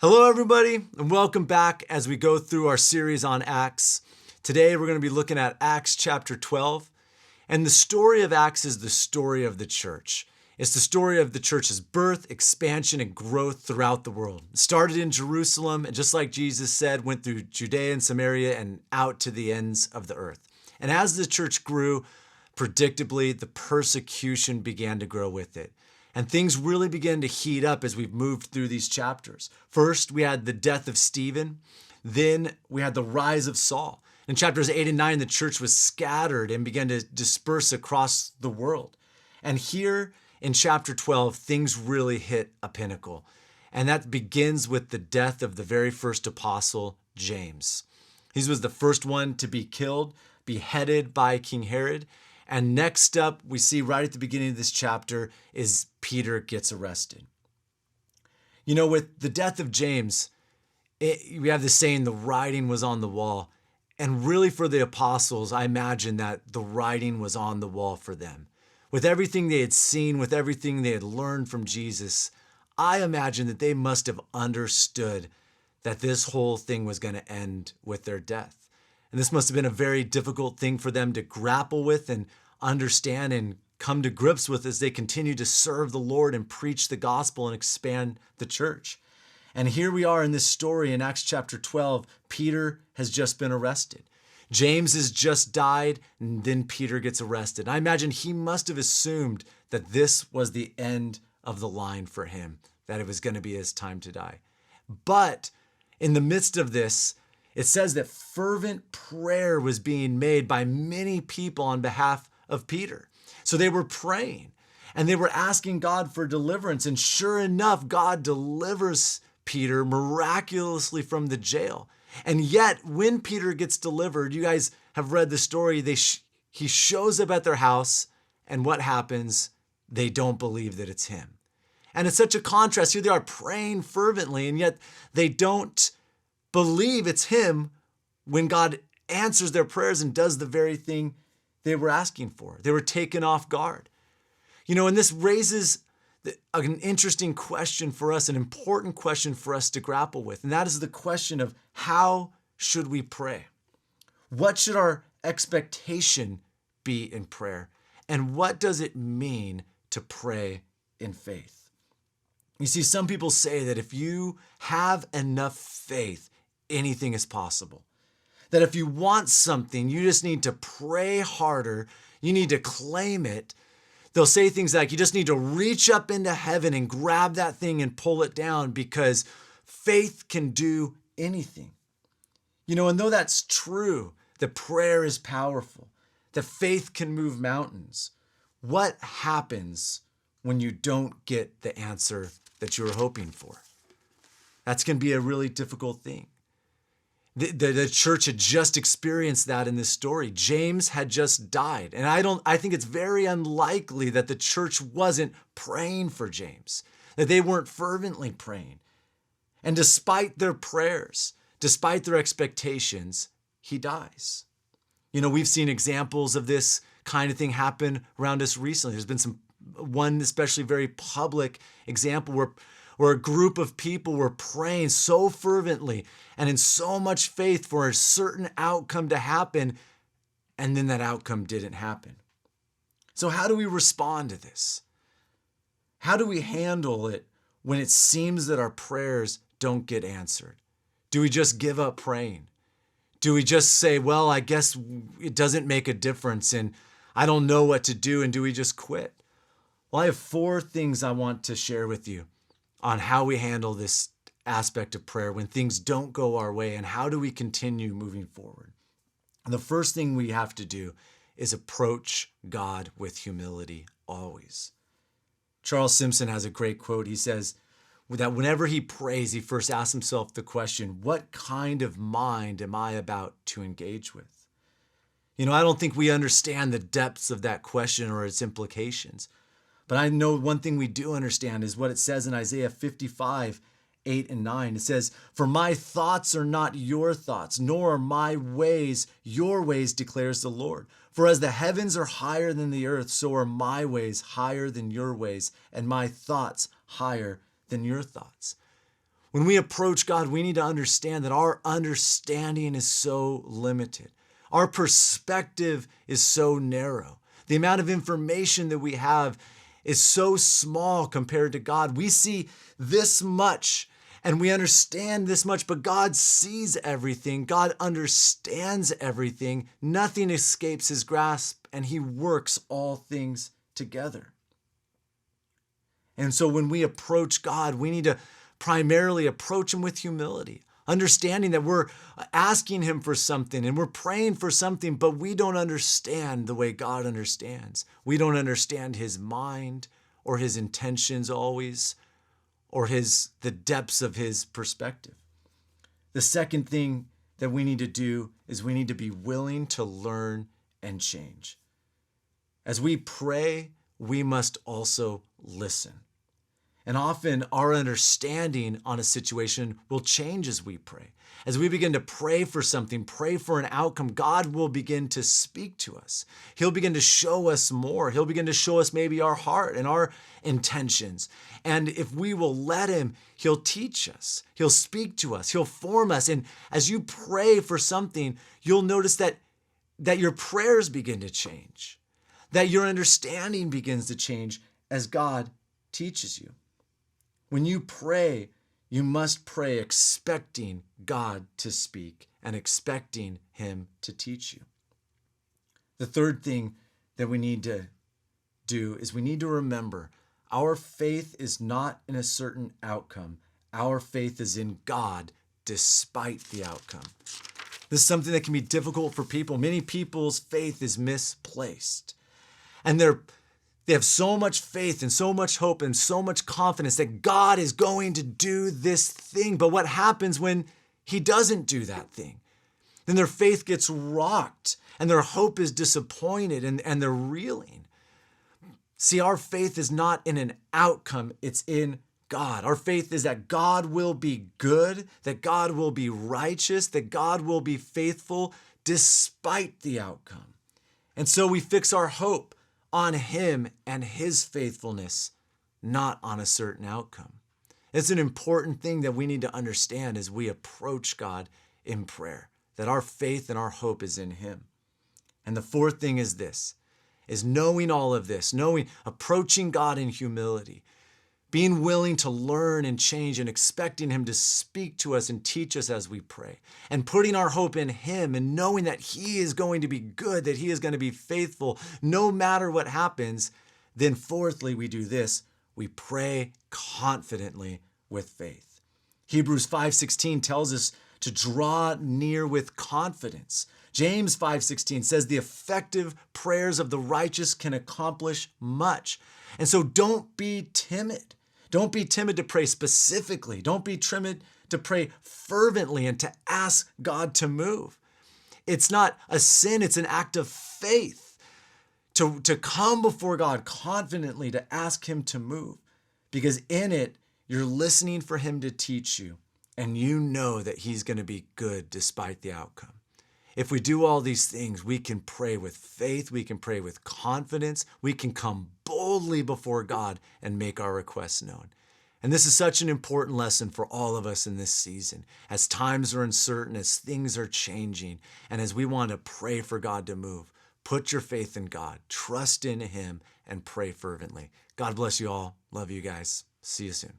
Hello, everybody, and welcome back as we go through our series on Acts. Today, we're going to be looking at Acts chapter 12. And the story of Acts is the story of the church. It's the story of the church's birth, expansion, and growth throughout the world. It started in Jerusalem, and just like Jesus said, went through Judea and Samaria and out to the ends of the earth. And as the church grew, predictably, the persecution began to grow with it. And things really began to heat up as we've moved through these chapters. First, we had the death of Stephen. Then we had the rise of Saul. In chapters 8 and 9, the church was scattered and began to disperse across the world. And here in chapter 12, things really hit a pinnacle. And that begins with the death of the very first apostle, James. He was the first one to be killed, beheaded by King Herod. And next up, we see right at the beginning of this chapter is Peter gets arrested. You know, with the death of James, we have the saying, the writing was on the wall. And really for the apostles, I imagine that the writing was on the wall for them. With everything they had seen, with everything they had learned from Jesus, I imagine that they must have understood that this whole thing was going to end with their death. And this must have been a very difficult thing for them to grapple with and understand and come to grips with as they continue to serve the Lord and preach the gospel and expand the church. And here we are in this story in Acts chapter 12. Peter has just been arrested. James has just died, and then Peter gets arrested. I imagine he must have assumed that this was the end of the line for him, that it was going to be his time to die. But in the midst of this, it says that fervent prayer was being made by many people on behalf of Peter. So they were praying and they were asking God for deliverance. And sure enough, God delivers Peter miraculously from the jail. And yet when Peter gets delivered, you guys have read the story, he shows up at their house, and what happens? They don't believe that it's him. And it's such a contrast. Here they are praying fervently, and yet they don't believe it's him when God answers their prayers and does the very thing they were asking for. They were taken off guard. You know, and this raises an interesting question for us, an important question for us to grapple with. And that is the question of how should we pray? What should our expectation be in prayer? And what does it mean to pray in faith? You see, some people say that if you have enough faith, anything is possible. That if you want something, you just need to pray harder. You need to claim it. They'll say things like, you just need to reach up into heaven and grab that thing and pull it down because faith can do anything. You know, and though that's true, that prayer is powerful, that faith can move mountains, what happens when you don't get the answer that you were hoping for? That's going to be a really difficult thing. The church had just experienced that in this story. James had just died. And I think it's very unlikely that the church wasn't praying for James, that they weren't fervently praying. And despite their prayers, despite their expectations, he dies. You know, we've seen examples of this kind of thing happen around us recently. There's been one especially very public example where a group of people were praying so fervently and in so much faith for a certain outcome to happen, and then that outcome didn't happen. So how do we respond to this? How do we handle it when it seems that our prayers don't get answered? Do we just give up praying? Do we just say, well, I guess it doesn't make a difference and I don't know what to do, and do we just quit? Well, I have 4 things I want to share with you on how we handle this aspect of prayer when things don't go our way, and how do we continue moving forward. And the first thing we have to do is approach God with humility always. Charles Simpson has a great quote. He says that whenever he prays, he first asks himself the question, what kind of mind am I about to engage with? You know, I don't think we understand the depths of that question or its implications. But I know one thing we do understand is what it says in Isaiah 55, 8 and 9. It says, for my thoughts are not your thoughts, nor are my ways your ways, declares the Lord. For as the heavens are higher than the earth, so are my ways higher than your ways, and my thoughts higher than your thoughts. When we approach God, we need to understand that our understanding is so limited. Our perspective is so narrow. The amount of information that we have is so small compared to God. We see this much and we understand this much, but God sees everything. God understands everything. Nothing escapes his grasp, and he works all things together. And so when we approach God, we need to primarily approach him with humility, understanding that we're asking him for something and we're praying for something, but we don't understand the way God understands. We don't understand his mind or his intentions always, or the depths of his perspective. The second thing that we need to do is we need to be willing to learn and change. As we pray, we must also listen. And often our understanding on a situation will change as we pray. As we begin to pray for something, pray for an outcome, God will begin to speak to us. He'll begin to show us more. He'll begin to show us maybe our heart and our intentions. And if we will let him, he'll teach us. He'll speak to us. He'll form us. And as you pray for something, you'll notice that your prayers begin to change, that your understanding begins to change as God teaches you. When you pray, you must pray expecting God to speak and expecting him to teach you. The third thing that we need to do is we need to remember our faith is not in a certain outcome. Our faith is in God despite the outcome. This is something that can be difficult for people. Many people's faith is misplaced. And they have so much faith and so much hope and so much confidence that God is going to do this thing. But what happens when he doesn't do that thing? Then their faith gets rocked and their hope is disappointed and they're reeling. See, our faith is not in an outcome, it's in God. Our faith is that God will be good, that God will be righteous, that God will be faithful despite the outcome. And so we fix our hope on him and his faithfulness, not on a certain outcome. It's an important thing that we need to understand as we approach God in prayer, that our faith and our hope is in him. And the fourth thing is this, is knowing all of this, approaching God in humility, being willing to learn and change and expecting him to speak to us and teach us as we pray, and putting our hope in him and knowing that he is going to be good, that he is going to be faithful no matter what happens. Then fourthly, we do this, we pray confidently with faith. Hebrews 5:16 tells us to draw near with confidence. James 5:16 says the effective prayers of the righteous can accomplish much. And so don't be timid. Don't be timid to pray specifically. Don't be timid to pray fervently and to ask God to move. It's not a sin, it's an act of faith to come before God confidently to ask him to move. Because in it, you're listening for him to teach you, and you know that he's going to be good despite the outcome. If we do all these things, we can pray with faith, we can pray with confidence, we can come boldly before God and make our requests known. And this is such an important lesson for all of us in this season. As times are uncertain, as things are changing, and as we want to pray for God to move, put your faith in God, trust in him, and pray fervently. God bless you all. Love you guys. See you soon.